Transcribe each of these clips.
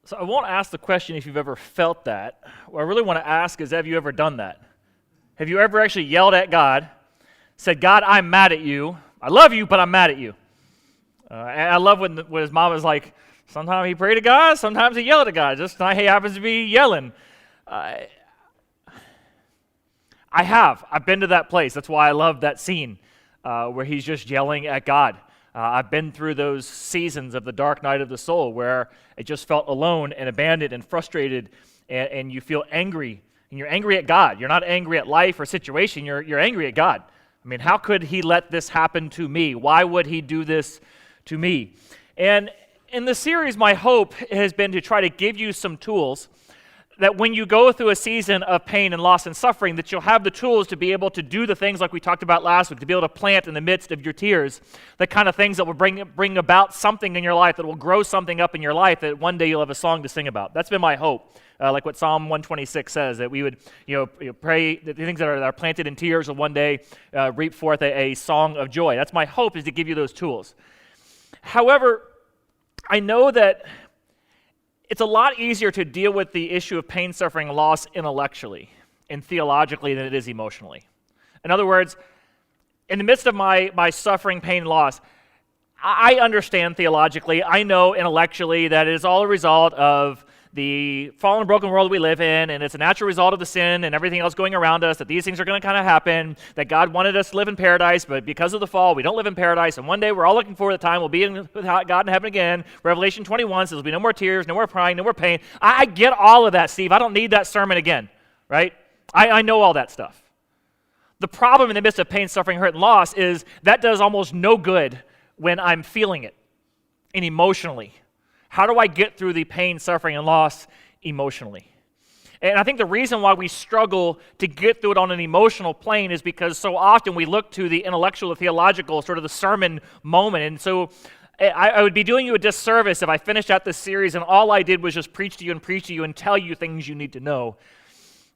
So I won't ask the question if you've ever felt that. What I really want to ask is, have you ever done that? Have you ever actually yelled at God, said, God, I'm mad at you. I love you, but I'm mad at you. And I love when his mom was like, sometimes he prayed to God, sometimes he yelled at God. Just tonight he happens to be yelling. I have. I've been to that place. That's why I love that scene where he's just yelling at God. I've been through those seasons of the dark night of the soul where it just felt alone and abandoned and frustrated, and you feel angry. And you're angry at God. You're not angry at life or situation. You're angry at God. I mean, how could he let this happen to me? Why would he do this to me? And in the series, my hope has been to try to give you some tools that when you go through a season of pain and loss and suffering, that you'll have the tools to be able to do the things like we talked about last week, to be able to plant in the midst of your tears, the kind of things that will bring about something in your life, that will grow something up in your life, that one day you'll have a song to sing about. That's been my hope, like what Psalm 126 says, that we would pray that the things that are planted in tears will one day reap forth a song of joy. That's my hope, is to give you those tools. However, I know that it's a lot easier to deal with the issue of pain, suffering, and loss intellectually and theologically than it is emotionally. In other words, in the midst of my suffering, pain, and loss, I understand theologically, I know intellectually that it is all a result of the fallen and broken world we live in, and it's a natural result of the sin and everything else going around us, that these things are going to kind of happen, that God wanted us to live in paradise, but because of the fall, we don't live in paradise, and one day we're all looking forward to the time we'll be with God in heaven again. Revelation 21 says there'll be no more tears, no more crying, no more pain. I get all of that, Steve. I don't need that sermon again, right? I know all that stuff. The problem in the midst of pain, suffering, hurt, and loss is that does almost no good when I'm feeling it and emotionally. How do I get through the pain, suffering, and loss emotionally? And I think the reason why we struggle to get through it on an emotional plane is because so often we look to the intellectual or theological, sort of the sermon moment. And so I would be doing you a disservice if I finished out this series and all I did was just preach to you and tell you things you need to know.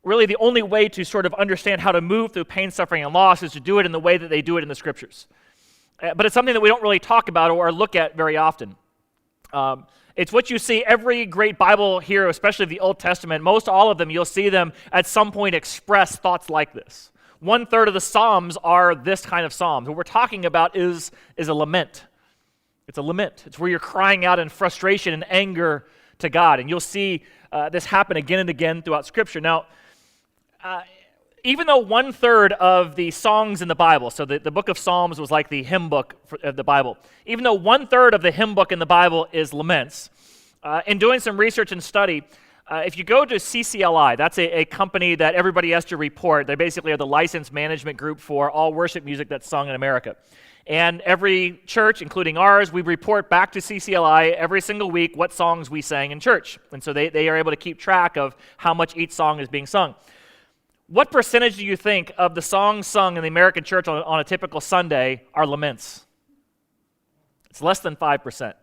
Really, the only way to sort of understand how to move through pain, suffering, and loss is to do it in the way that they do it in the Scriptures. But it's something that we don't really talk about or look at very often. It's what you see every great Bible hero, especially the Old Testament, most all of them, you'll see them at some point express thoughts like this. 1/3 of the Psalms are this kind of Psalms. What we're talking about is a lament. It's a lament. It's where you're crying out in frustration and anger to God. And you'll see this happen again and again throughout Scripture. Now, even though 1/3 of the songs in the Bible, so the book of Psalms was like the hymn book of the Bible, even though 1/3 of the hymn book in the Bible is laments, in doing some research and study, if you go to CCLI, that's a company that everybody has to report. They basically are the license management group for all worship music that's sung in America. And every church, including ours, we report back to CCLI every single week what songs we sang in church. And so they are able to keep track of how much each song is being sung. What percentage do you think of the songs sung in the American church on a typical Sunday are laments? It's less than 5%.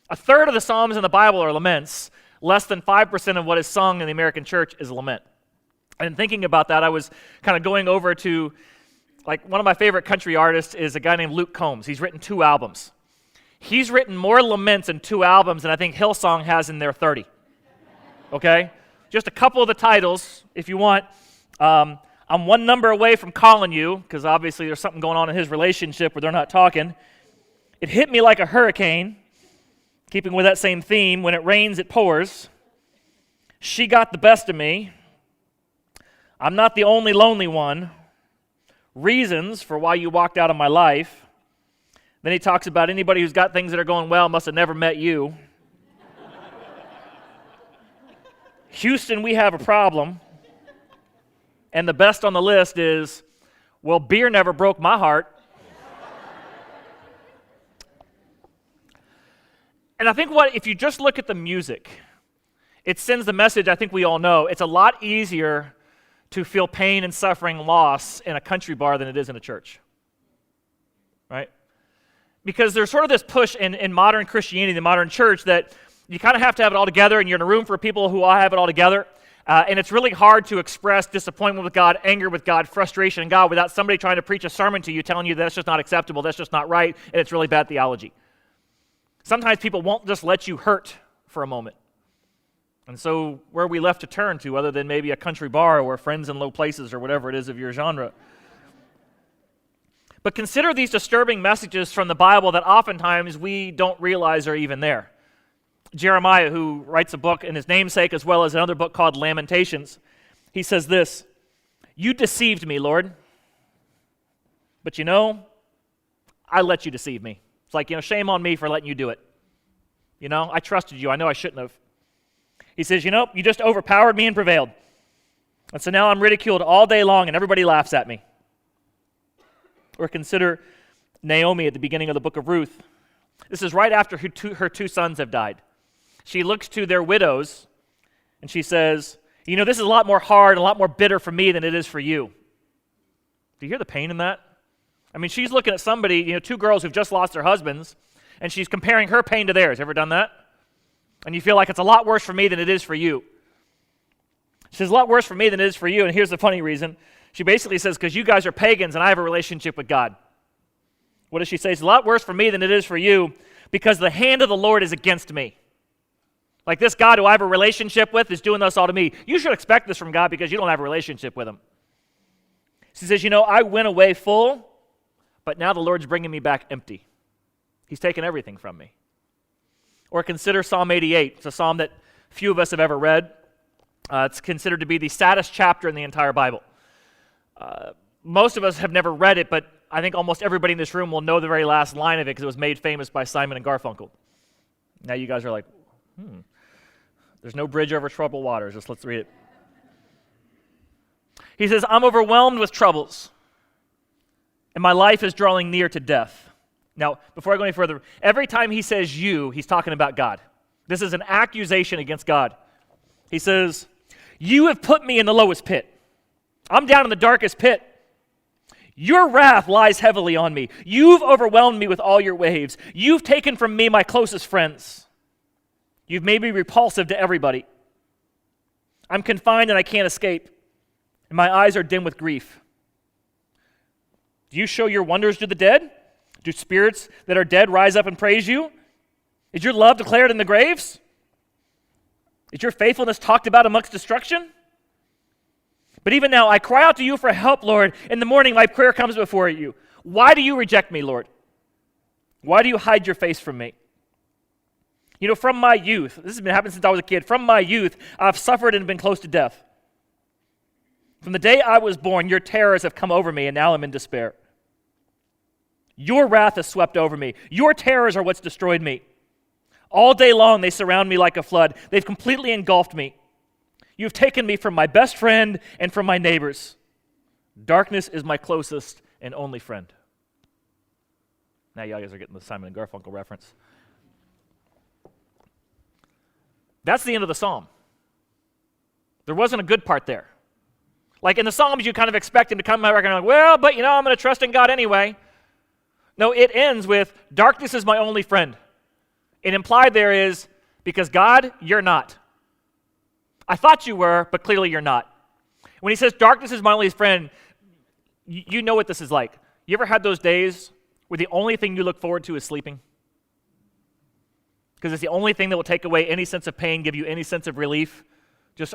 1/3 of the Psalms in the Bible are laments. Less than 5% of what is sung in the American church is a lament. And thinking about that, I was kind of going over to, like, one of my favorite country artists is a guy named Luke Combs. He's written 2 albums. He's written more laments in 2 albums than I think Hillsong has in their 30. Okay? Just a couple of the titles, if you want. I'm one number away from calling you, because obviously there's something going on in his relationship where they're not talking. It hit me like a hurricane, keeping with that same theme. When it rains, it pours. She got the best of me. I'm not the only lonely one. Reasons for why you walked out of my life. Then he talks about anybody who's got things that are going well must have never met you. Houston, we have a problem. And the best on the list is, well, beer never broke my heart. And I think if you just look at the music, it sends the message I think we all know. It's a lot easier to feel pain and suffering and loss in a country bar than it is in a church. Right? Because there's sort of this push in modern Christianity, the modern church, that you kind of have to have it all together, and you're in a room for people who all have it all together. And it's really hard to express disappointment with God, anger with God, frustration in God without somebody trying to preach a sermon to you telling you that's just not acceptable, that's just not right, and it's really bad theology. Sometimes people won't just let you hurt for a moment. And so where are we left to turn to other than maybe a country bar or friends in low places or whatever it is of your genre? But consider these disturbing messages from the Bible that oftentimes we don't realize are even there. Jeremiah, who writes a book in his namesake as well as another book called Lamentations, he says this, "You deceived me, Lord, but I let you deceive me." It's like, shame on me for letting you do it. I trusted you. I know I shouldn't have. He says, you just overpowered me and prevailed. And so now I'm ridiculed all day long and everybody laughs at me. Or consider Naomi at the beginning of the book of Ruth. This is right after her two sons have died. She looks to their widows and she says, this is a lot more hard and a lot more bitter for me than it is for you. Do you hear the pain in that? I mean, she's looking at somebody, two girls who've just lost their husbands, and she's comparing her pain to theirs. Ever done that? And you feel like it's a lot worse for me than it is for you. She says, a lot worse for me than it is for you, and here's the funny reason. She basically says, because you guys are pagans and I have a relationship with God. What does she say? It's a lot worse for me than it is for you because the hand of the Lord is against me. Like this God who I have a relationship with is doing this all to me. You should expect this from God because you don't have a relationship with him. She says, I went away full, but now the Lord's bringing me back empty. He's taken everything from me. Or consider Psalm 88. It's a psalm that few of us have ever read. It's considered to be the saddest chapter in the entire Bible. Most of us have never read it, but I think almost everybody in this room will know the very last line of it because it was made famous by Simon and Garfunkel. Now you guys are like, there's no bridge over troubled waters. Let's read it. He says, I'm overwhelmed with troubles, and my life is drawing near to death. Now, before I go any further, every time he says you, he's talking about God. This is an accusation against God. He says, you have put me in the lowest pit. I'm down in the darkest pit. Your wrath lies heavily on me. You've overwhelmed me with all your waves. You've taken from me my closest friends. You've made me repulsive to everybody. I'm confined and I can't escape, and my eyes are dim with grief. Do you show your wonders to the dead? Do spirits that are dead rise up and praise you? Is your love declared in the graves? Is your faithfulness talked about amongst destruction? But even now, I cry out to you for help, Lord. In the morning, my prayer comes before you. Why do you reject me, Lord? Why do you hide your face from me? From my youth, this has been happening since I was a kid. From my youth, I've suffered and been close to death. From the day I was born, your terrors have come over me, and now I'm in despair. Your wrath has swept over me. Your terrors are what's destroyed me. All day long, they surround me like a flood. They've completely engulfed me. You've taken me from my best friend and from my neighbors. Darkness is my closest and only friend. Now you guys are getting the Simon and Garfunkel reference. That's the end of the psalm. There wasn't a good part there. Like in the Psalms, you kind of expect him to come out and like, well, but I'm going to trust in God anyway. No, it ends with, darkness is my only friend. And implied there is, because God, you're not. I thought you were, but clearly you're not. When he says, darkness is my only friend, you know what this is like. You ever had those days where the only thing you look forward to is sleeping? Because it's the only thing that will take away any sense of pain, give you any sense of relief.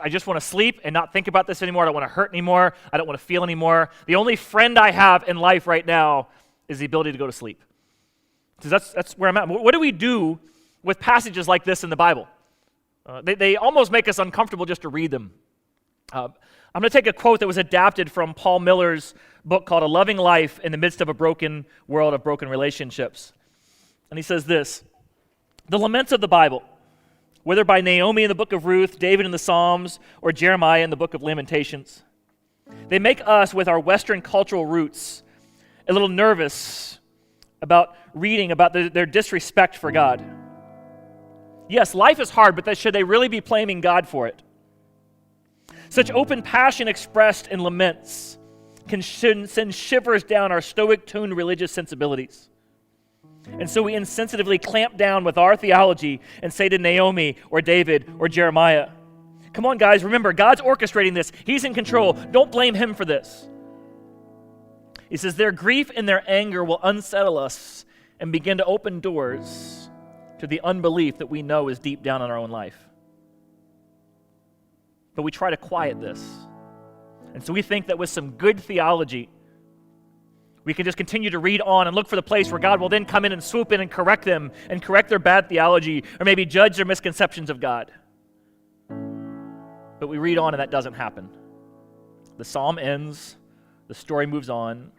I just want to sleep and not think about this anymore. I don't want to hurt anymore. I don't want to feel anymore. The only friend I have in life right now is the ability to go to sleep. Because that's where I'm at. What do we do with passages like this in the Bible? They almost make us uncomfortable just to read them. I'm going to take a quote that was adapted from Paul Miller's book called A Loving Life in the Midst of a Broken World of Broken Relationships. And he says this, the laments of the Bible, whether by Naomi in the book of Ruth, David in the Psalms, or Jeremiah in the book of Lamentations, they make us, with our Western cultural roots, a little nervous about reading about their disrespect for God. Yes, life is hard, but should they really be blaming God for it? Such open passion expressed in laments can send shivers down our stoic-tuned religious sensibilities. And so we insensitively clamp down with our theology and say to Naomi or David or Jeremiah, come on guys, remember, God's orchestrating this. He's in control. Don't blame him for this. He says their grief and their anger will unsettle us and begin to open doors to the unbelief that we know is deep down in our own life. But we try to quiet this. And so we think that with some good theology, we can just continue to read on and look for the place where God will then come in and swoop in and correct them and correct their bad theology or maybe judge their misconceptions of God. But we read on and that doesn't happen. The psalm ends, the story moves on,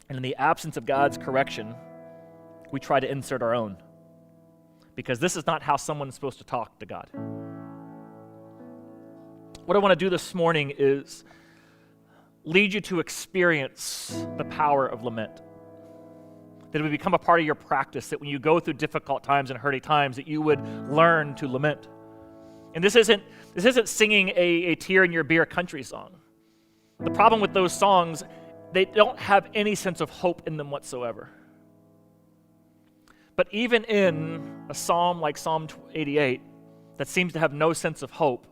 and in the absence of God's correction, we try to insert our own. Because this is not how someone's supposed to talk to God. What I want to do this morning is lead you to experience the power of lament. That it would become a part of your practice, that when you go through difficult times and hurting times, that you would learn to lament. And this isn't singing a tear in your beer country song. The problem with those songs, they don't have any sense of hope in them whatsoever. But even in a psalm like Psalm 88 that seems to have no sense of hope,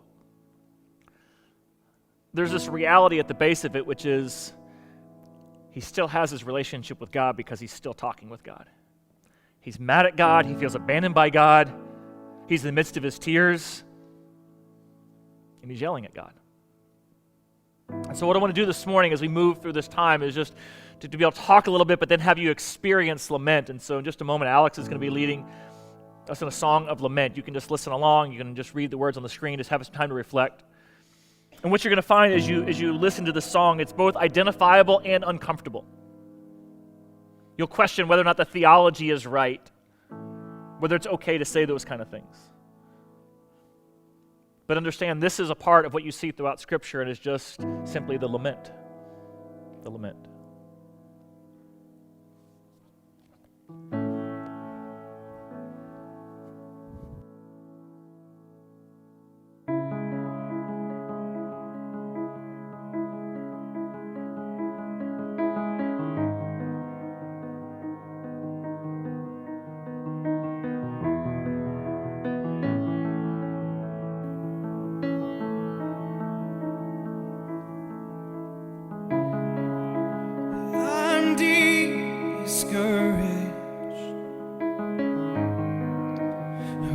there's this reality at the base of it, which is he still has his relationship with God because he's still talking with God. He's mad at God. He feels abandoned by God. He's in the midst of his tears, and he's yelling at God. And so what I want to do this morning as we move through this time is just to be able to talk a little bit, but then have you experience lament. And so in just a moment, Alex is going to be leading us in a song of lament. You can just listen along. You can just read the words on the screen. Just have some time to reflect. And what you're going to find as you listen to the song, it's both identifiable and uncomfortable. You'll question whether or not the theology is right, whether it's okay to say those kind of things. But understand, this is a part of what you see throughout Scripture, and it's just simply the lament. The lament.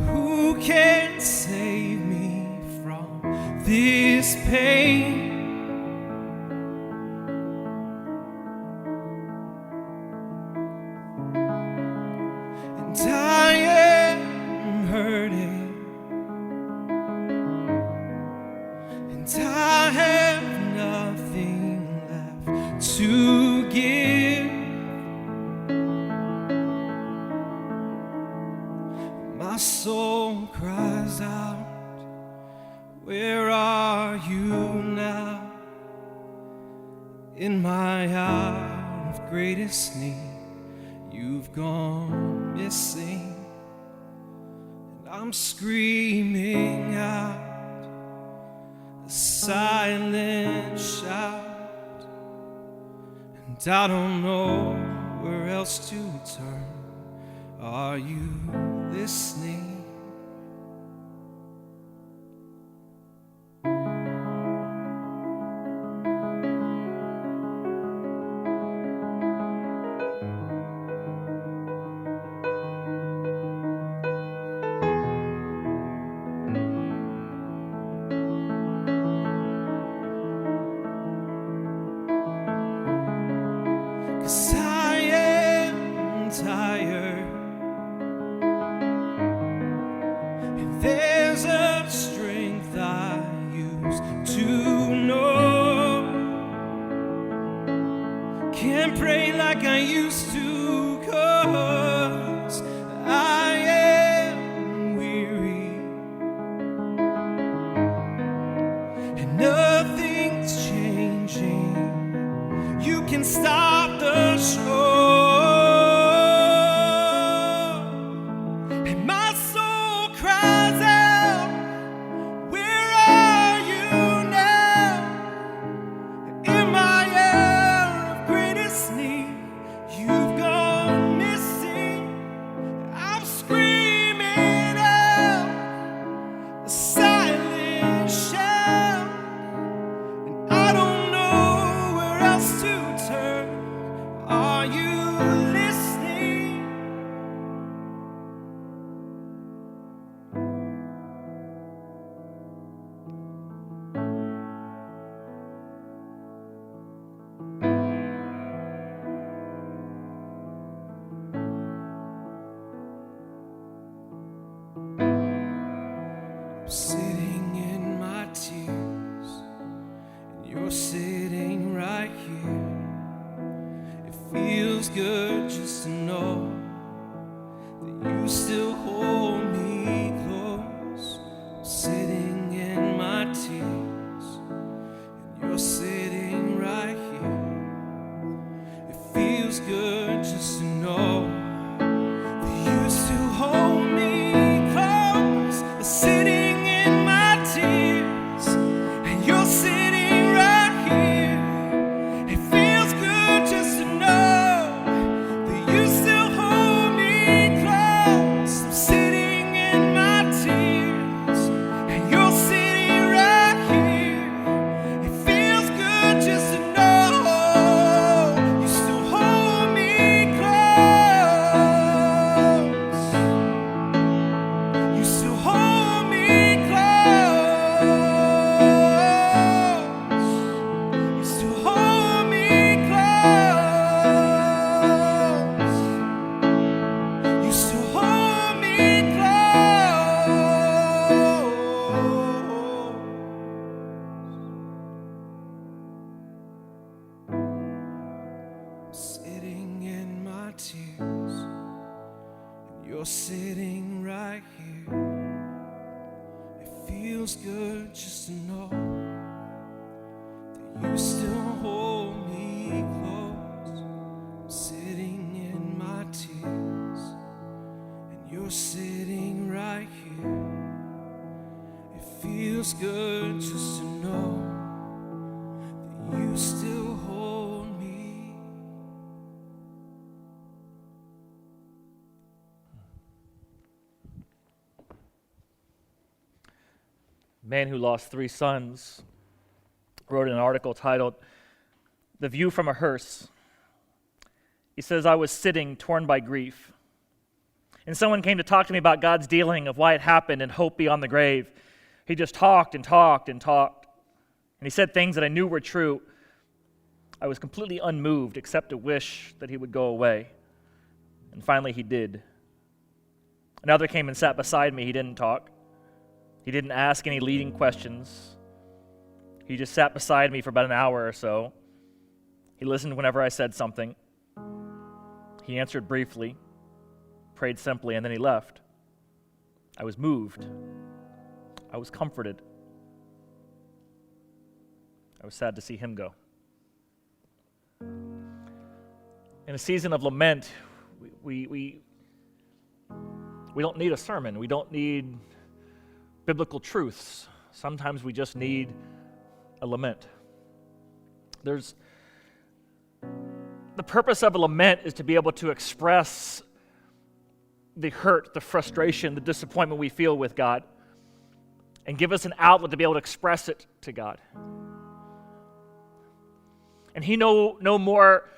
Who can save me from this pain? And I am hurting, and I have nothing left to give. My soul cries out, where are you now? In my hour of greatest need, you've gone missing. And I'm screaming out, a silent shout, and I don't know where else to turn. Are you listening? Cause I am tired. There's a strength I used to know. Can't pray like I used to, 'cause I am weary, and nothing's changing. You can stop the show. You sitting in my tears, and you're sitting right here. It feels good just to know that you still hold me close. I'm sitting in my tears, and you're sitting right here. It feels good just to know that you still hold me close. I'm sitting in my tears, and you're sitting right here. It feels good just to know that you still hold me close. I'm sitting in my tears, and you're sitting right here. It feels good just to know you still hold me close. You still hold me close. You still hold me close. You still hold me close. Sitting in my tears, and you're sitting right here. It feels good just to know that you still hold me close. I'm sitting in my tears, and you're sitting right here. It feels good just to know that you still hold me. Man who lost 3 sons wrote an article titled, "The View from a Hearse." He says, "I was sitting, torn by grief, and someone came to talk to me about God's dealing, of why it happened, and hope beyond the grave. He just talked and talked and talked, and he said things that I knew were true. I was completely unmoved, except to wish that he would go away. And finally he did. Another came and sat beside me. He didn't talk. He didn't ask any leading questions. He just sat beside me for about an hour or so. He listened whenever I said something. He answered briefly, prayed simply, and then he left. I was moved. I was comforted. I was sad to see him go." In a season of lament, we don't need a sermon. We don't need biblical truths. Sometimes we just need a lament. The purpose of a lament is to be able to express the hurt, the frustration, the disappointment we feel with God, and give us an outlet to be able to express it to God. And he no more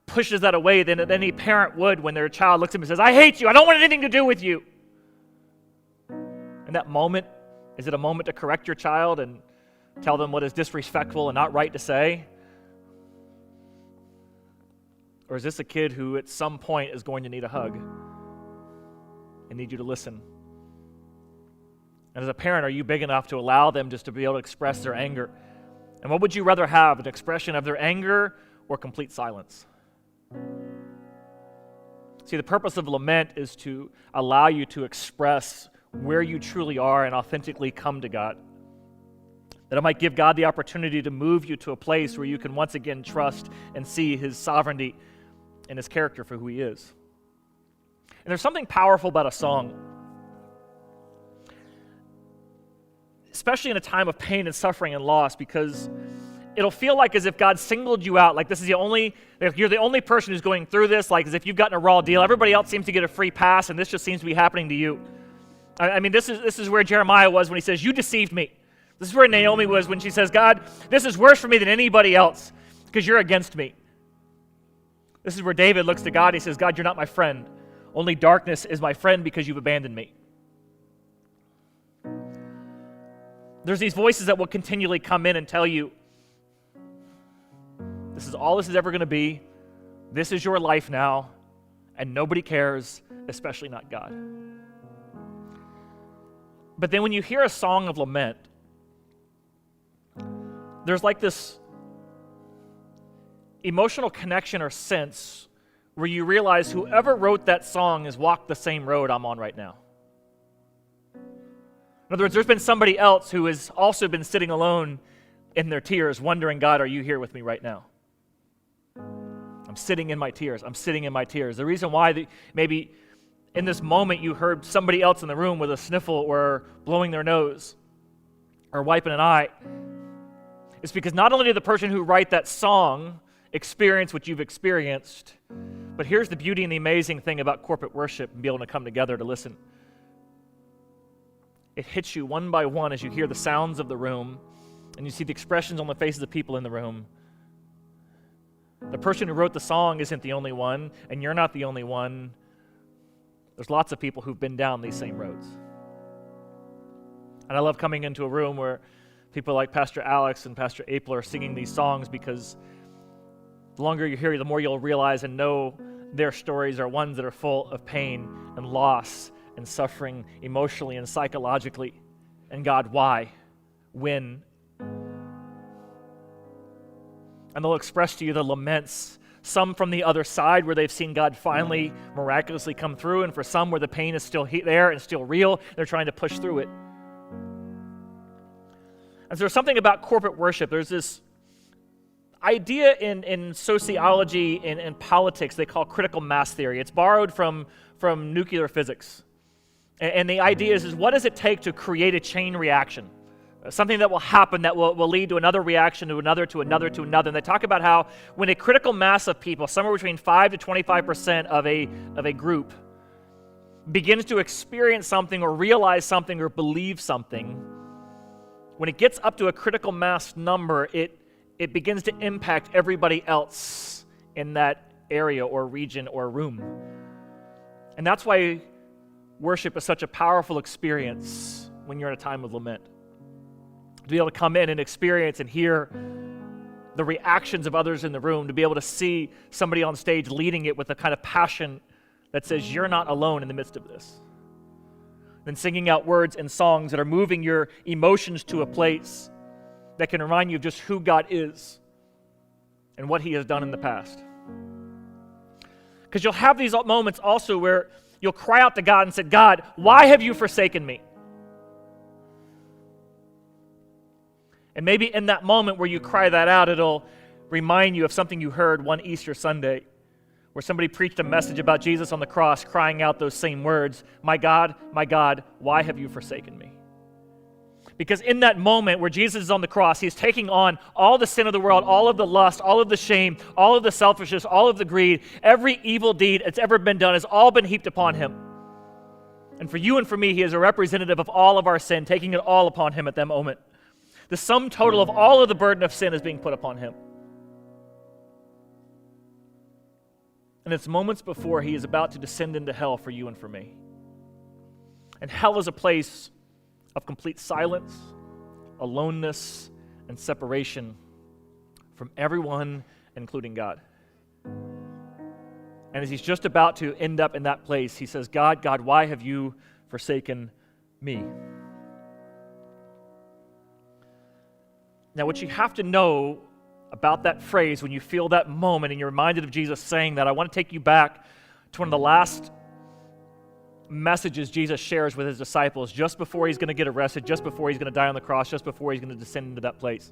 pushes that away than any parent would when their child looks at him and says, "I hate you, I don't want anything to do with you." In that moment, is it a moment to correct your child and tell them what is disrespectful and not right to say? Or is this a kid who at some point is going to need a hug and need you to listen? And as a parent, are you big enough to allow them just to be able to express their anger? And what would you rather have, an expression of their anger or complete silence? See, the purpose of lament is to allow you to express where you truly are and authentically come to God. That it might give God the opportunity to move you to a place where you can once again trust and see his sovereignty and his character for who he is. And there's something powerful about a song, especially in a time of pain and suffering and loss, because it'll feel like as if God singled you out, like this is you're the only person who's going through this, like as if you've gotten a raw deal. Everybody else seems to get a free pass, and this just seems to be happening to you. I mean, this is where Jeremiah was when he says, "You deceived me." This is where Naomi was when she says, "God, this is worse for me than anybody else because you're against me." This is where David looks to God and he says, "God, you're not my friend. Only darkness is my friend because you've abandoned me." There's these voices that will continually come in and tell you, this is all this is ever going to be. This is your life now, and nobody cares, especially not God. But then when you hear a song of lament, there's like this emotional connection or sense where you realize whoever wrote that song has walked the same road I'm on right now. In other words, there's been somebody else who has also been sitting alone in their tears, wondering, God, are you here with me right now? I'm sitting in my tears. I'm sitting in my tears. The reason why maybe in this moment you heard somebody else in the room with a sniffle or blowing their nose or wiping an eye is because not only did the person who write that song experience what you've experienced, but here's the beauty and the amazing thing about corporate worship and being able to come together to listen. It hits you one by one as you hear the sounds of the room and you see the expressions on the faces of people in the room. The person who wrote the song isn't the only one, and you're not the only one. There's lots of people who've been down these same roads. And I love coming into a room where people like Pastor Alex and Pastor Apel are singing these songs, because the longer you hear, the more you'll realize and know their stories are ones that are full of pain and loss and suffering emotionally and psychologically. And God, why? When? And they'll express to you the laments, some from the other side where they've seen God finally miraculously come through, and for some where the pain is still there and still real, they're trying to push through it. And so there's something about corporate worship. There's this idea in sociology and in politics they call critical mass theory. It's borrowed from nuclear physics. And the idea is what does it take to create a chain reaction? Something that will happen that will lead to another reaction, to another, to another, to another. And they talk about how when a critical mass of people, somewhere between 5 to 25% of a group, begins to experience something or realize something or believe something, when it gets up to a critical mass number, it begins to impact everybody else in that area or region or room. And that's why worship is such a powerful experience when you're in a time of lament. To be able to come in and experience and hear the reactions of others in the room, to be able to see somebody on stage leading it with a kind of passion that says, you're not alone in the midst of this. Then singing out words and songs that are moving your emotions to a place that can remind you of just who God is and what He has done in the past. Because you'll have these moments also where you'll cry out to God and say, God, why have you forsaken me? And maybe in that moment where you cry that out, it'll remind you of something you heard one Easter Sunday, where somebody preached a message about Jesus on the cross, crying out those same words, my God, why have you forsaken me? Because in that moment where Jesus is on the cross, He's taking on all the sin of the world, all of the lust, all of the shame, all of the selfishness, all of the greed, every evil deed that's ever been done has all been heaped upon Him. And for you and for me, He is a representative of all of our sin, taking it all upon Him at that moment. The sum total of all of the burden of sin is being put upon Him. And it's moments before He is about to descend into hell for you and for me. And hell is a place of complete silence, aloneness, and separation from everyone, including God. And as He's just about to end up in that place, He says, God, why have you forsaken me? Now, what you have to know about that phrase when you feel that moment and you're reminded of Jesus saying that, I want to take you back to one of the last messages Jesus shares with His disciples just before He's going to get arrested, just before He's going to die on the cross, just before He's going to descend into that place.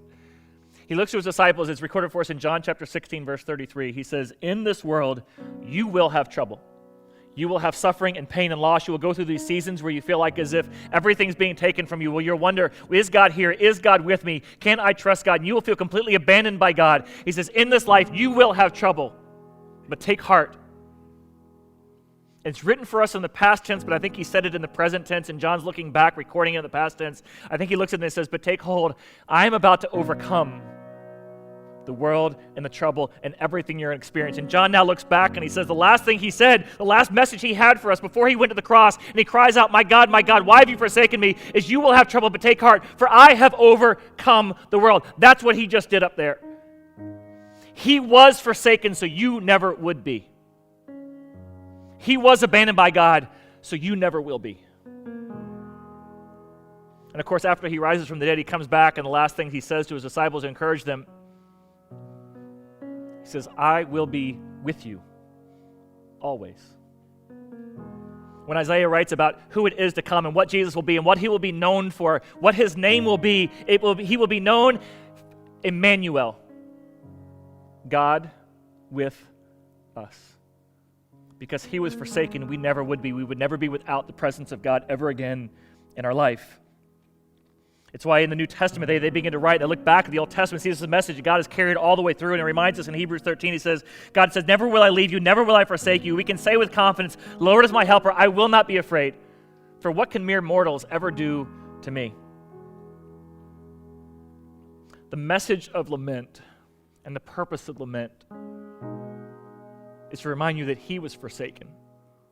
He looks to His disciples. It's recorded for us in John chapter 16, verse 33. He says, in this world, you will have trouble. You will have suffering and pain and loss. You will go through these seasons where you feel like as if everything's being taken from you. Well, you'll wonder, is God here? Is God with me? Can I trust God? And you will feel completely abandoned by God. He says, in this life, you will have trouble, but take heart. It's written for us in the past tense, but I think He said it in the present tense, and John's looking back, recording it in the past tense. I think he looks at it and says, but take hold, I am about to overcome the world and the trouble and everything you're experiencing. John now looks back and he says the last thing he said, the last message he had for us before he went to the cross, and he cries out, my God, why have you forsaken me? Is you will have trouble, but take heart, for I have overcome the world. That's what He just did up there. He was forsaken so you never would be. He was abandoned by God so you never will be. And of course, after he rises from the dead, he comes back, and the last thing he says to his disciples to encourage them, he says, I will be with you always. When Isaiah writes about who it is to come and what Jesus will be and what he will be known for, what his name will be, he will be known Emmanuel, God with us. Because he was forsaken, we never would be. We would never be without the presence of God ever again in our life. It's why in the New Testament they begin to write, they look back at the Old Testament, see this is a message that God has carried all the way through, and it reminds us in Hebrews 13, he says, God says, never will I leave you, never will I forsake you. We can say with confidence, Lord is my helper, I will not be afraid. For what can mere mortals ever do to me? The message of lament and the purpose of lament is to remind you that he was forsaken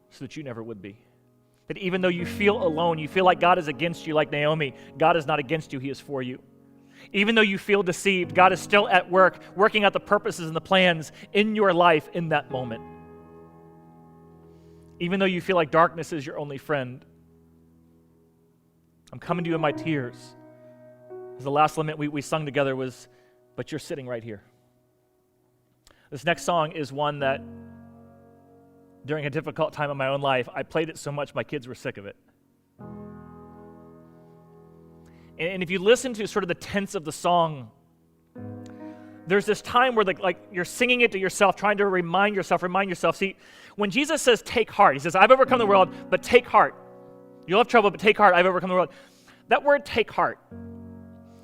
so that you never would be. That even though you feel alone, you feel like God is against you like Naomi, God is not against you, he is for you. Even though you feel deceived, God is still at work, working out the purposes and the plans in your life in that moment. Even though you feel like darkness is your only friend, I'm coming to you in my tears. As the last lament we sung together was, but you're sitting right here. This next song is one that during a difficult time in my own life, I played it so much my kids were sick of it. And if you listen to sort of the tense of the song, there's this time where like you're singing it to yourself, trying to remind yourself. See, when Jesus says, take heart, he says, I've overcome the world, but take heart. You'll have trouble, but take heart, I've overcome the world. That word, take heart,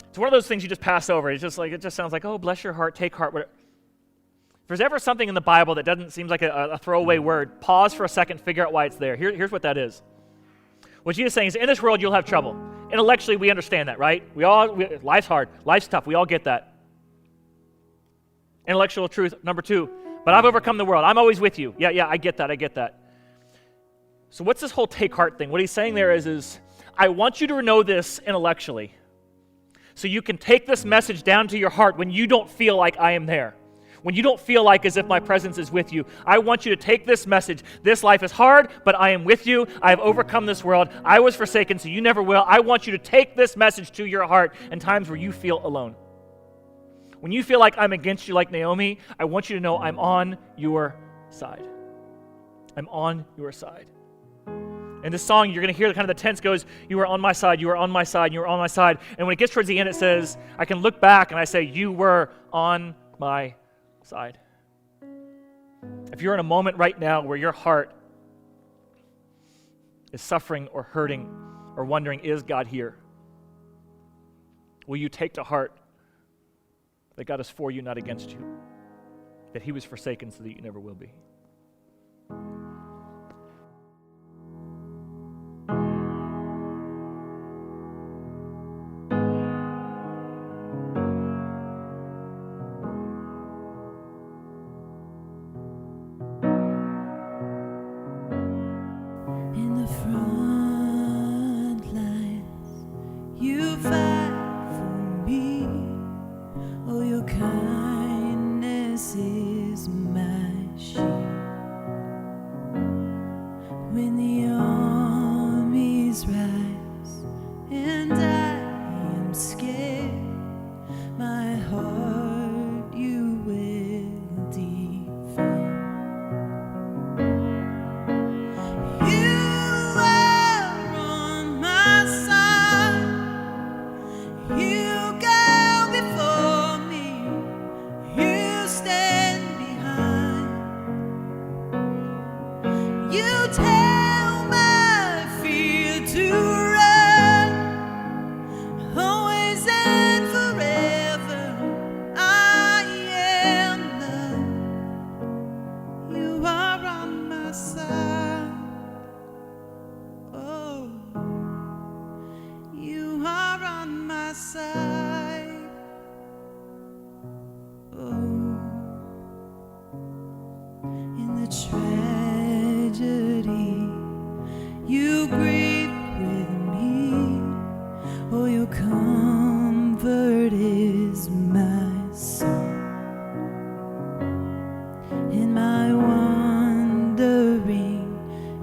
it's one of those things you just pass over. It's just like, it just sounds like, oh, bless your heart, take heart. If there's ever something in the Bible that doesn't seem like a throwaway word, pause for a second, figure out why it's there. Here's what that is. What Jesus is saying is, in this world, you'll have trouble. Intellectually, we understand that, right? Life's hard. Life's tough. We all get that. Intellectual truth, number 2. But I've overcome the world. I'm always with you. Yeah, I get that. So what's this whole take heart thing? What he's saying there is I want you to know this intellectually so you can take this message down to your heart when you don't feel like I am there. When you don't feel like as if my presence is with you, I want you to take this message. This life is hard, but I am with you. I have overcome this world. I was forsaken, so you never will. I want you to take this message to your heart in times where you feel alone. When you feel like I'm against you like Naomi, I want you to know I'm on your side. I'm on your side. In this song, you're going to hear the tense goes, you are on my side, you are on my side, you are on my side. And when it gets towards the end, it says, I can look back and I say, you were on my side. If you're in a moment right now where your heart is suffering or hurting or wondering, is God here? Will you take to heart that God is for you, not against you? That he was forsaken so that you never will be.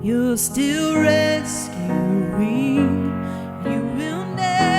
You're still rescuing. You will never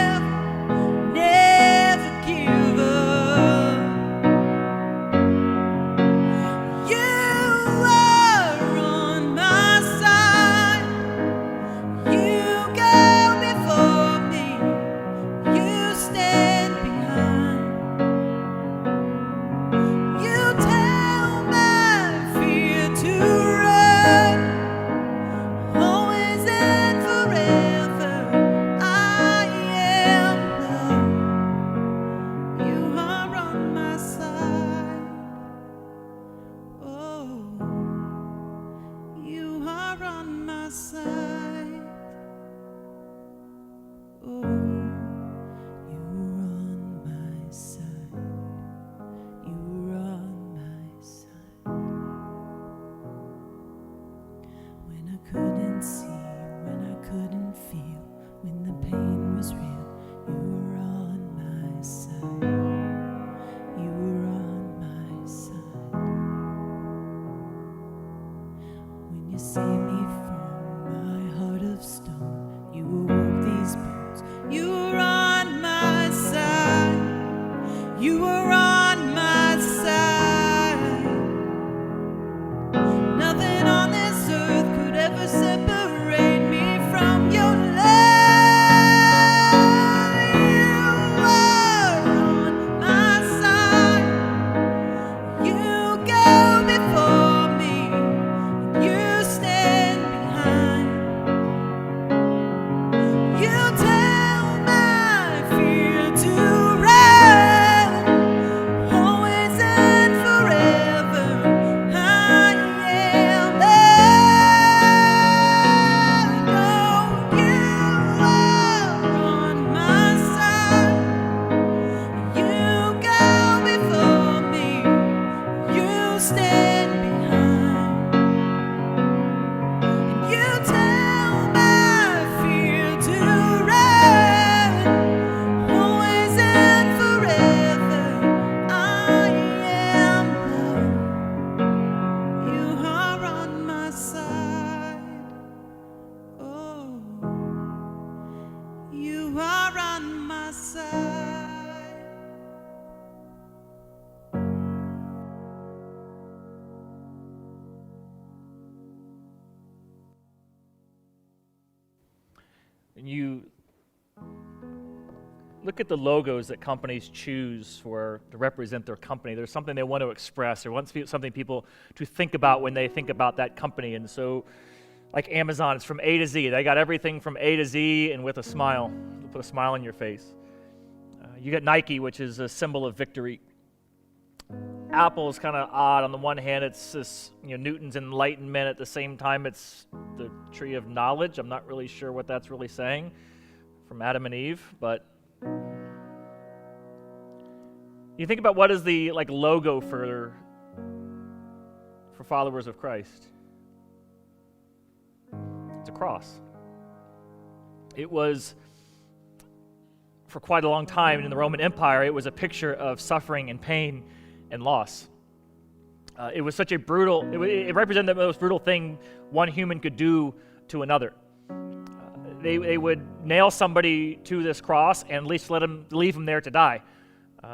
and you look at the logos that companies choose to represent their company, there's something they want to express or want something people to think about when they think about that company. And so, like Amazon, it's from A to Z. They got everything from A to Z and with a smile. They'll put a smile on your face. You got Nike, which is a symbol of victory. Apple is kind of odd. On the one hand, it's this, Newton's enlightenment. At the same time, it's the tree of knowledge. I'm not really sure what that's really saying from Adam and Eve, but you think about what is the logo for followers of Christ. It's a cross. It was, for quite a long time in the Roman Empire, it was a picture of suffering and pain and loss. It was such a brutal, it represented the most brutal thing one human could do to another. They would nail somebody to this cross and at least leave him there to die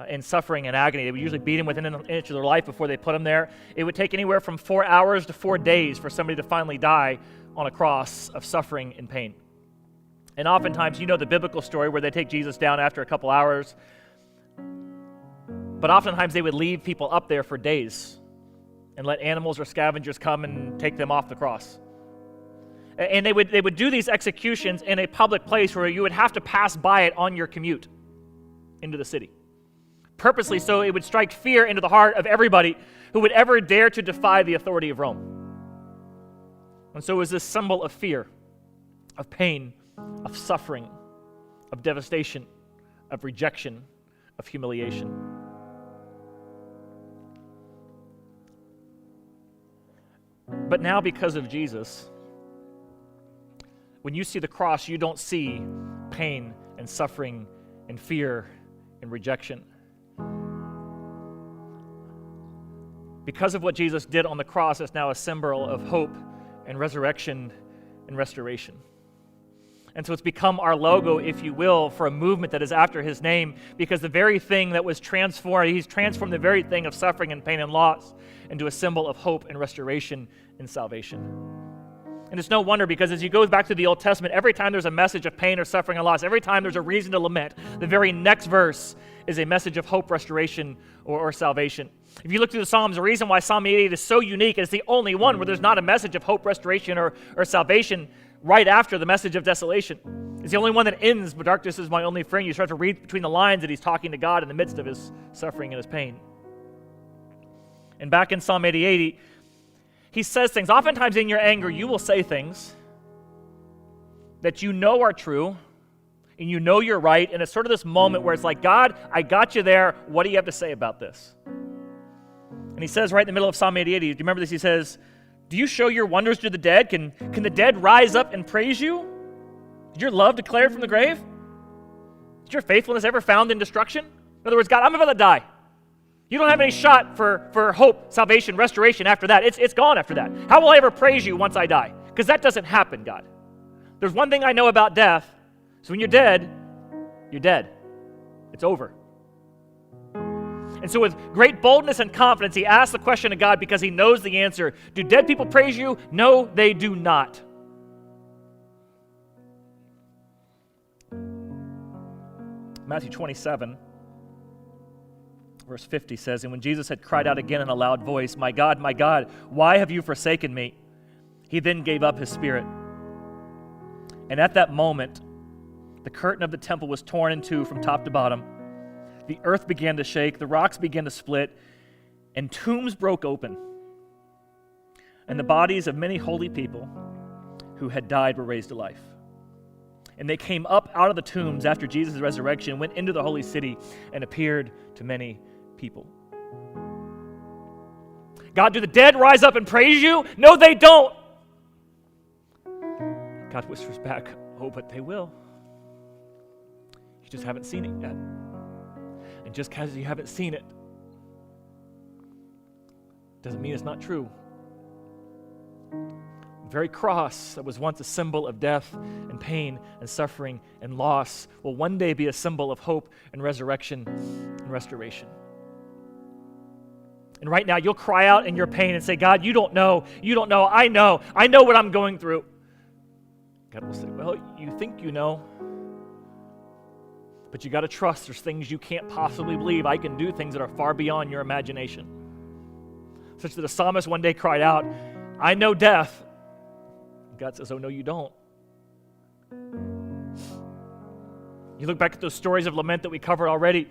in suffering and agony. They would usually beat him within an inch of their life before they put him there. It would take anywhere from 4 hours to 4 days for somebody to finally die on a cross of suffering and pain. And oftentimes, the biblical story where they take Jesus down after a couple hours, but oftentimes they would leave people up there for days and let animals or scavengers come and take them off the cross. And they would do these executions in a public place where you would have to pass by it on your commute into the city. Purposely so it would strike fear into the heart of everybody who would ever dare to defy the authority of Rome. And so it was this symbol of fear, of pain, of suffering, of devastation, of rejection, of humiliation. But now, because of Jesus, when you see the cross, you don't see pain and suffering and fear and rejection. Because of what Jesus did on the cross, it's now a symbol of hope and resurrection and restoration. And so it's become our logo, if you will, for a movement that is after his name, because the very thing that was transformed, he's transformed the very thing of suffering and pain and loss into a symbol of hope and restoration and salvation. And it's no wonder, because as you go back to the Old Testament, every time there's a message of pain or suffering or loss, every time there's a reason to lament, the very next verse is a message of hope, restoration, or salvation. If you look through the Psalms, the reason why Psalm 88 is so unique, and it's the only one where there's not a message of hope, restoration, or salvation right after the message of desolation. It's the only one that ends, but darkness is my only friend. You start to read between the lines that he's talking to God in the midst of his suffering and his pain. And back in Psalm 88, he says things. Oftentimes in your anger, you will say things that you know are true, and you know you're right, and it's sort of this moment where it's like, God, I got you there. What do you have to say about this? And he says right in the middle of Psalm 88, do you remember this? He says, do you show your wonders to the dead? Can the dead rise up and praise you? Did your love declared from the grave? Is your faithfulness ever found in destruction? In other words, God, I'm about to die. You don't have any shot for hope, salvation, restoration after that. It's gone after that. How will I ever praise you once I die? Because that doesn't happen, God. There's one thing I know about death. So when you're dead, you're dead. It's over. And so with great boldness and confidence, he asks the question of God because he knows the answer. Do dead people praise you? No, they do not. Matthew 27, verse 50 says, and when Jesus had cried out again in a loud voice, my God, why have you forsaken me? He then gave up his spirit. And at that moment, the curtain of the temple was torn in two from top to bottom. The earth began to shake, the rocks began to split, and tombs broke open. And the bodies of many holy people who had died were raised to life. And they came up out of the tombs after Jesus' resurrection, went into the holy city, and appeared to many people. God, do the dead rise up and praise you? No, they don't. God whispers back, oh, but they will. You just haven't seen it yet. And just because you haven't seen it doesn't mean it's not true. The very cross that was once a symbol of death and pain and suffering and loss will one day be a symbol of hope and resurrection and restoration. And right now you'll cry out in your pain and say, God, you don't know, I know what I'm going through. God will say, well, you think you know, but you got to trust there's things you can't possibly believe. I can do things that are far beyond your imagination. Such that the psalmist one day cried out, I know death. God says, oh, no, you don't. You look back at those stories of lament that we covered already.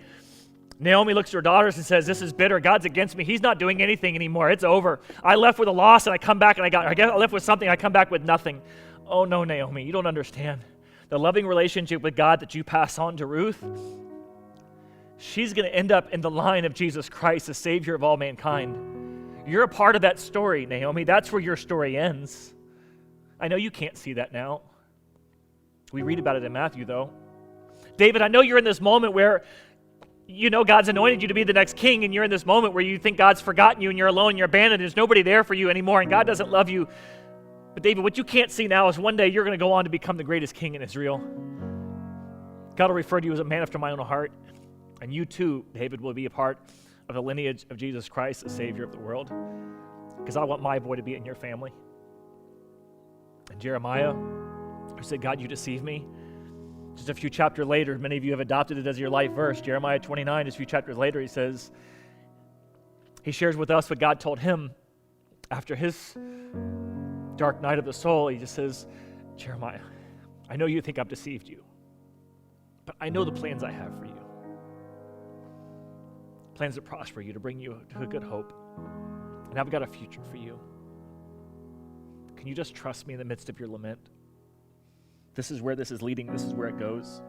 Naomi looks at her daughters and says, this is bitter. God's against me. He's not doing anything anymore. It's over. I left with a loss and I come back and I left with something. I come back with nothing. Oh, no, Naomi, you don't understand. The loving relationship with God that you pass on to Ruth, she's going to end up in the line of Jesus Christ, the Savior of all mankind. You're a part of that story, Naomi. That's where your story ends. I know you can't see that now. We read about it in Matthew, though. David, I know you're in this moment where you know God's anointed you to be the next king, and you're in this moment where you think God's forgotten you and you're alone and you're abandoned. There's nobody there for you anymore, and God doesn't love you. But David, what you can't see now is one day you're going to go on to become the greatest king in Israel. God will refer to you as a man after my own heart, and you too, David, will be a part of the lineage of Jesus Christ, the Savior of the world, because I want my boy to be in your family. And Jeremiah, who said, God, you deceive me. Just a few chapters later, many of you have adopted it as your life verse. Jeremiah 29, just a few chapters later, he says, he shares with us what God told him after his dark night of the soul. He just says, Jeremiah, I know you think I've deceived you, but I know the plans I have for you. Plans to prosper you, to bring you to a good hope. And I've got a future for you. Can you just trust me in the midst of your lament? This is where this is leading. This is where it goes.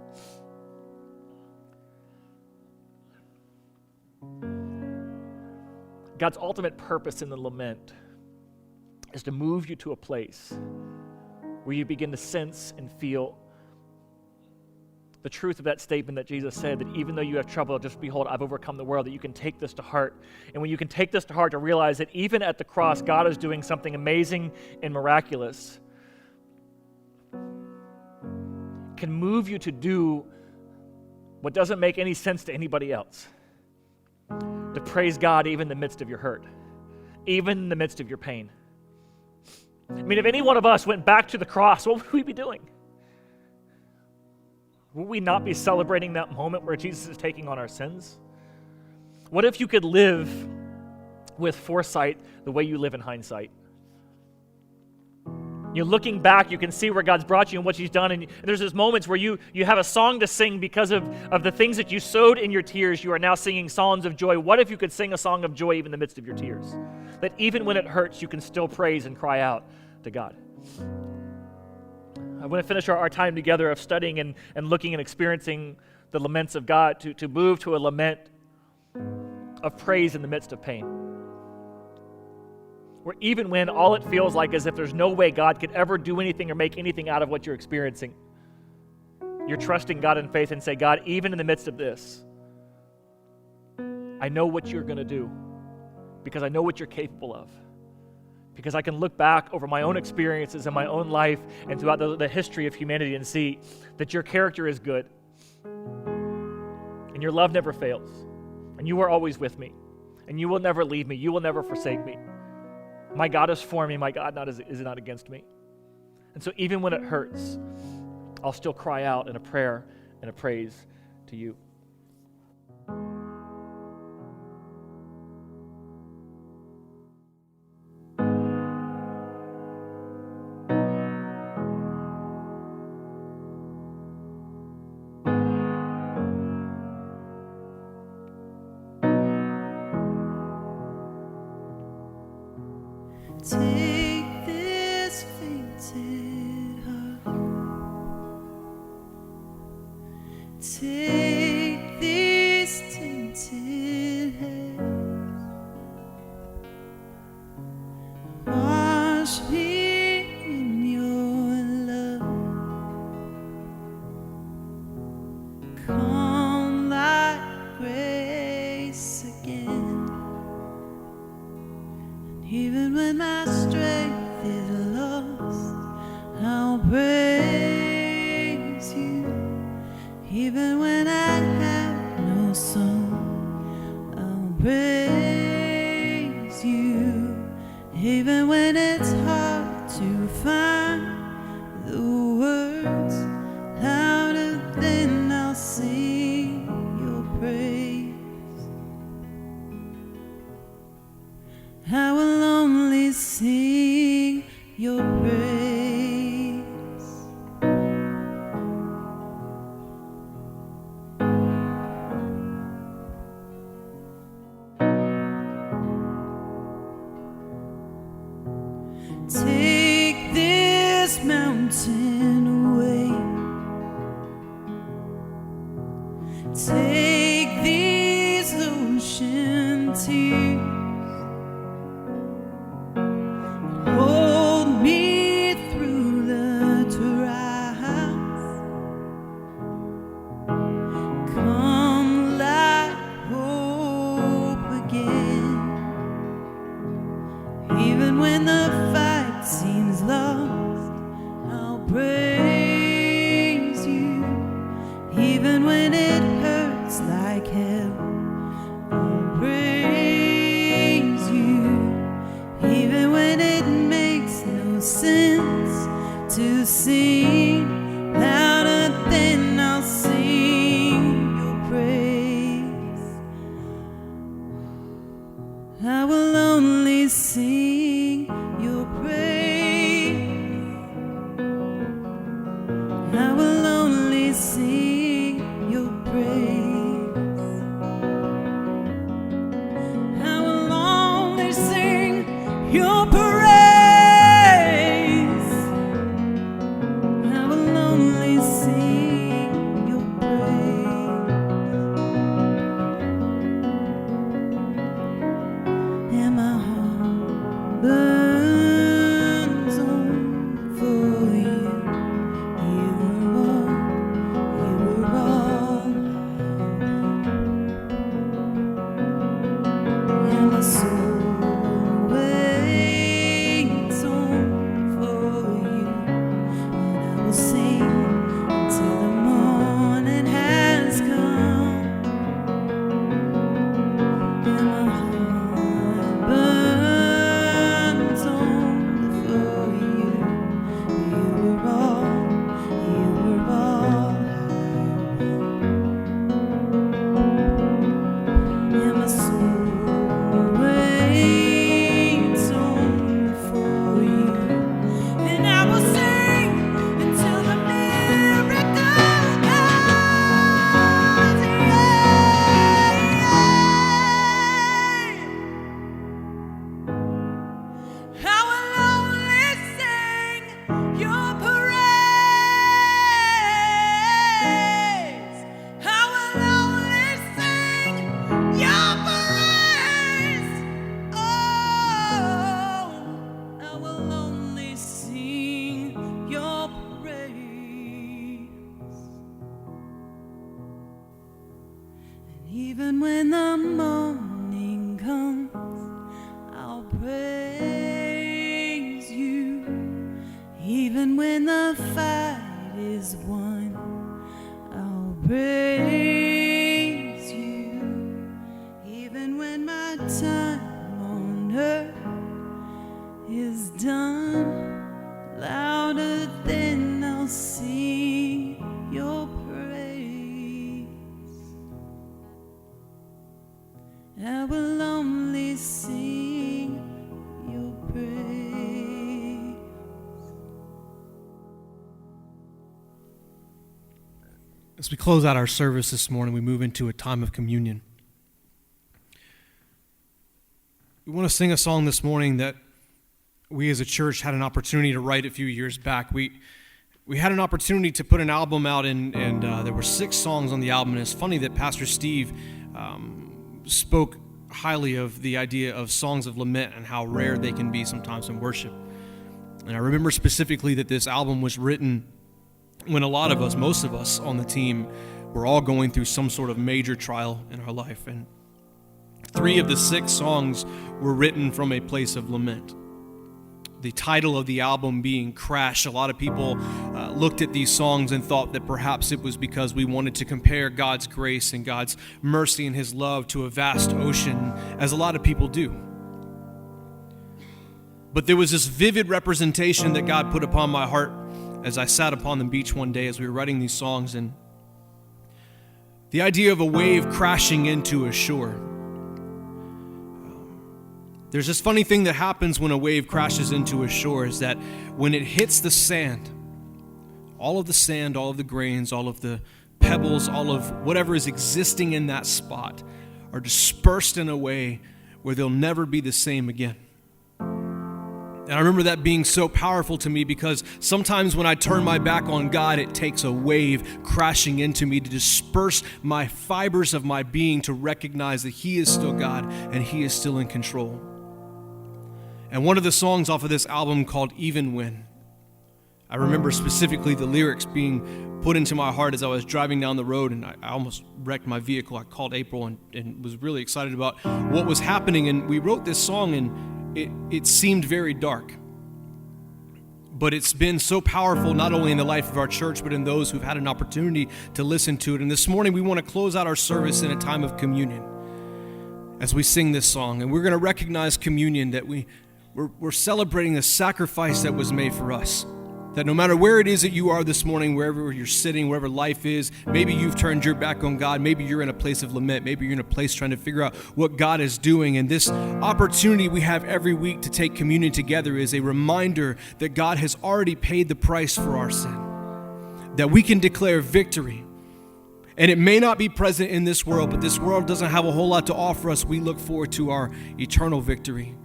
God's ultimate purpose in the lament is to move you to a place where you begin to sense and feel the truth of that statement that Jesus said, that even though you have trouble, just behold, I've overcome the world, that you can take this to heart. And when you can take this to heart, to realize that even at the cross, God is doing something amazing and miraculous, can move you to do what doesn't make any sense to anybody else. To praise God even in the midst of your hurt, even in the midst of your pain. I mean, if any one of us went back to the cross, what would we be doing? Would we not be celebrating that moment where Jesus is taking on our sins? What if you could live with foresight the way you live in hindsight? You're looking back, you can see where God's brought you and what He's done, and there's those moments where you have a song to sing because of the things that you sowed in your tears. You are now singing songs of joy. What if you could sing a song of joy even in the midst of your tears? That even when it hurts, you can still praise and cry out to God. I want to finish our time together of studying and looking and experiencing the laments of God to move to a lament of praise in the midst of pain. Where even when all it feels like as if there's no way God could ever do anything or make anything out of what you're experiencing, you're trusting God in faith and say, God, even in the midst of this, I know what you're going to do because I know what you're capable of. Because I can look back over my own experiences in my own life and throughout the history of humanity and see that your character is good and your love never fails and you are always with me and you will never leave me. You will never forsake me. My God is for me. My God is not against me. And so even when it hurts, I'll still cry out in a prayer and a praise to you. Take this fainted heart, take these tainted hands, wash me in your love, come like grace again. Even when my strength is lost, I'll praise you. Even when I Take these ocean tears, hold me through the trials. Come like hope again, even when the fight seems lost. I'll praise you, even when it hurts like hell. I'll praise you, even when it makes no sense to sing louder than I'll sing your praise. I will only sing your praise. I will only sing your praise. I will only sing your praise. I will only sing your praise. And my heart burns on for you. You were all, and my soul waits on for you. And I will sing until the morning has come. And my heart burns on for you. You were all and my soul waits on for you. And I will sing until the miracle comes. I will only sing your praise. I will only sing your praise. Oh, I will only sing your praise. And even when the morning comes, I'll praise you. Even when the fight is won, I'll praise you. Even when my time on earth is done, louder than I'll sing your praise. I will only sing your praise. As we close out our service this morning, we move into a time of communion. We want to sing a song this morning that we as a church had an opportunity to write a few years back. We had an opportunity to put an album out, and there were 6 songs on the album. And it's funny that Pastor Steve spoke highly of the idea of songs of lament and how rare they can be sometimes in worship. And I remember specifically that this album was written when a lot of us, most of us on the team, were all going through some sort of major trial in our life. And 3 of the 6 songs were written from a place of lament. The title of the album being Crash, a lot of people looked at these songs and thought that perhaps it was because we wanted to compare God's grace and God's mercy and His love to a vast ocean, as a lot of people do. But there was this vivid representation that God put upon my heart as I sat upon the beach one day as we were writing these songs, and the idea of a wave crashing into a shore. There's this funny thing that happens when a wave crashes into a shore, is that when it hits the sand, all of the grains, all of the pebbles, all of whatever is existing in that spot are dispersed in a way where they'll never be the same again. And I remember that being so powerful to me because sometimes when I turn my back on God, it takes a wave crashing into me to disperse my fibers of my being to recognize that He is still God and He is still in control. And one of the songs off of this album called Even When, I remember specifically the lyrics being put into my heart as I was driving down the road, and I almost wrecked my vehicle. I called April and was really excited about what was happening, and we wrote this song, and it seemed very dark. But it's been so powerful, not only in the life of our church, but in those who've had an opportunity to listen to it. And this morning, we want to close out our service in a time of communion as we sing this song. And we're going to recognize communion, that we're celebrating the sacrifice that was made for us. That no matter where it is that you are this morning, wherever you're sitting, wherever life is, maybe you've turned your back on God, maybe you're in a place of lament, maybe you're in a place trying to figure out what God is doing. And this opportunity we have every week to take communion together is a reminder that God has already paid the price for our sin, that we can declare victory. And it may not be present in this world, but this world doesn't have a whole lot to offer us. We look forward to our eternal victory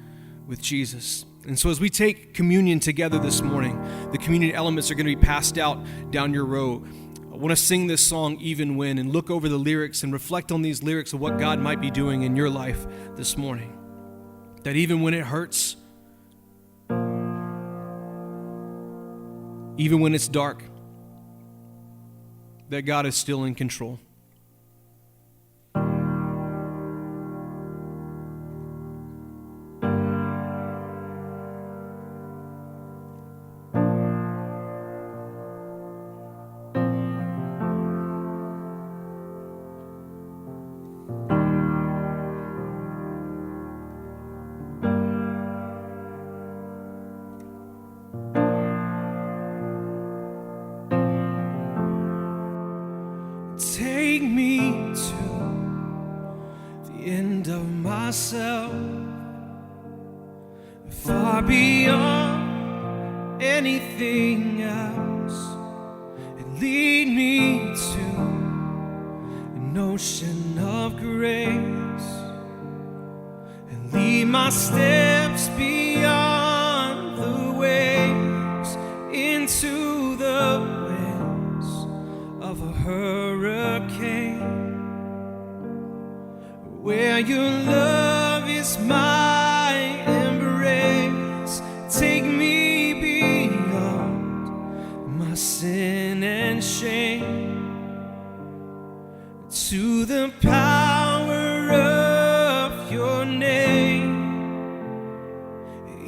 with Jesus. And so as we take communion together this morning, the communion elements are going to be passed out down your row. I want to sing this song, Even When, and look over the lyrics and reflect on these lyrics of what God might be doing in your life this morning. That even when it hurts, even when it's dark, that God is still in control. Take me to the end of myself, far beyond anything else, and lead me to an ocean of grace, and lead my steps beyond the waves into the of a hurricane, where your love is my embrace. Take me beyond my sin and shame, to the power of your name.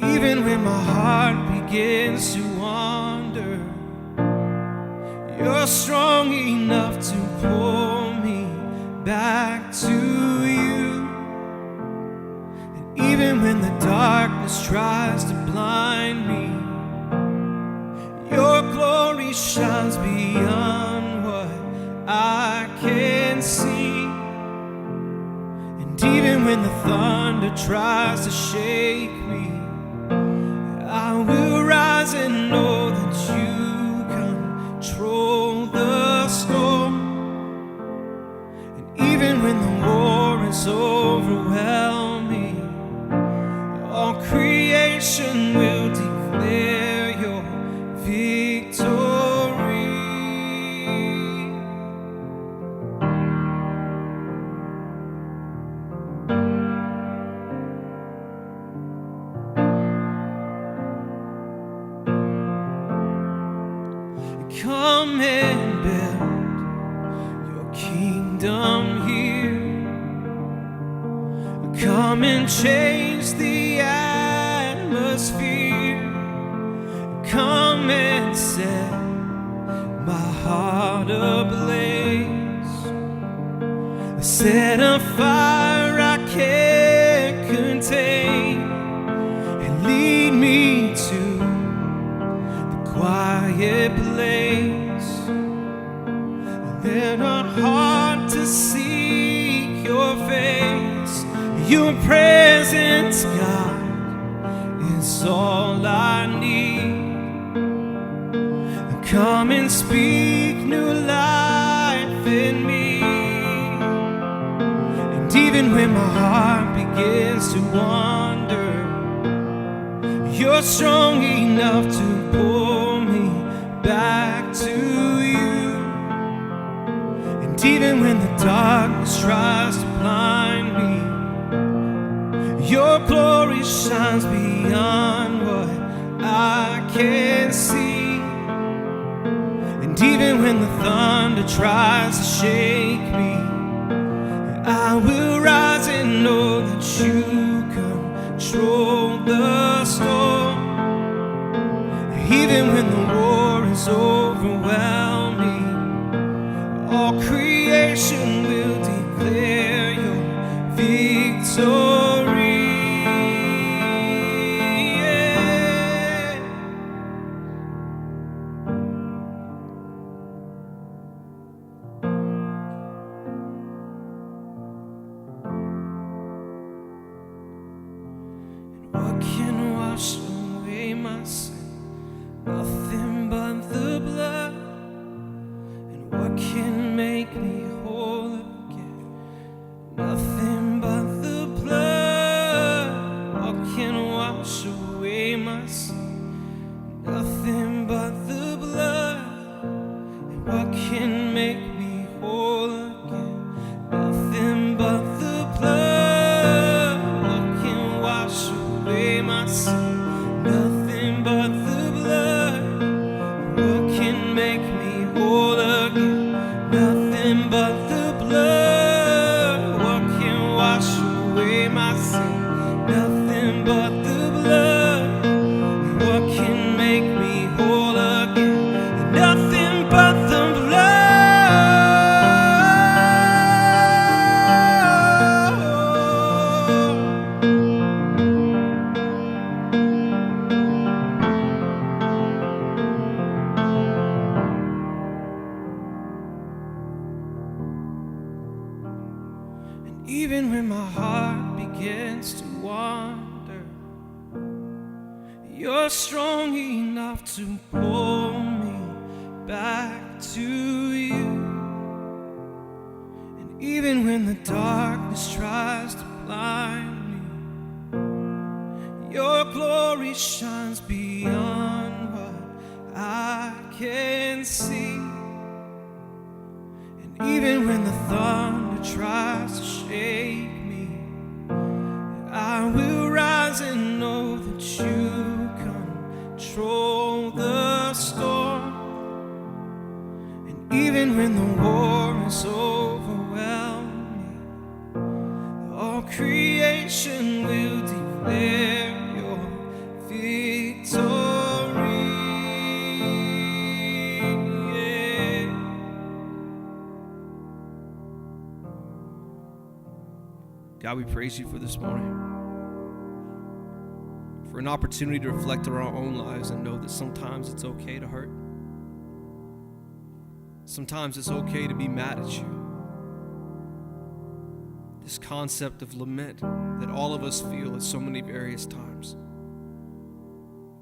Even when my heart begins to wander, you're strong enough to pull me back to you. And even when the darkness tries to blind me, your glory shines beyond what I can see. And even when the thunder tries to shake me, I will rise and know that you control the storm. And even when the war is overwhelming, all creation will declare your victory. Come and build your kingdom here. Come and change the atmosphere. Come and set my heart ablaze. Set a fire I can't contain, and lead me to quiet place, then our heart to seek your face. Your presence, God, is all I need. Come and speak new life in me. And even when my heart begins to wander, You're strong enough to pull me back to you. And even when the darkness tries to blind me, your glory shines beyond what I can see. And even when the thunder tries to shake me, I will rise and know that you control the storm. Even when the war is overwhelming, all creation will declare your victory. What can wash away my sin? Nothing but the blood. And what can make me whole again? Nothing but the blood. What can wash away my sin? Nothing but the blood. And what can make me whole again? Nothing but the blood. What can wash away my sin? Nothing but the blood. What can make me whole again? Nothing but the blood. What can wash away my sin? Nothing but the blood. What can make me whole again? Nothing but the blood. Even when my heart begins to wander, you're strong enough to pull me back to you. And even when the darkness tries to blind me, your glory shines beyond what I can see. And even when the thunder tries to shake me, I will rise and know that you control the storm. And even when the war is overwhelming, all creation will declare your victory. God, we praise you for this morning, for an opportunity to reflect on our own lives and know that sometimes it's okay to hurt. Sometimes it's okay to be mad at you. This concept of lament that all of us feel at so many various times.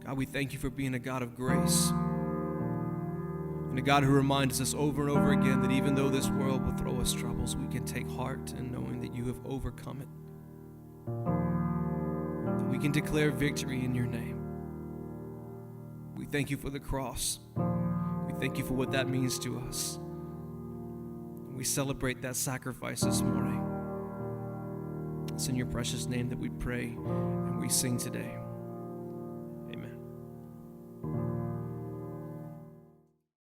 God, we thank you for being a God of grace and a God who reminds us over and over again that even though this world will throw us troubles, we can take heart in knowing that you have overcome it. That we can declare victory in your name. We thank you for the cross. We thank you for what that means to us. We celebrate that sacrifice this morning. It's in your precious name that we pray and we sing today.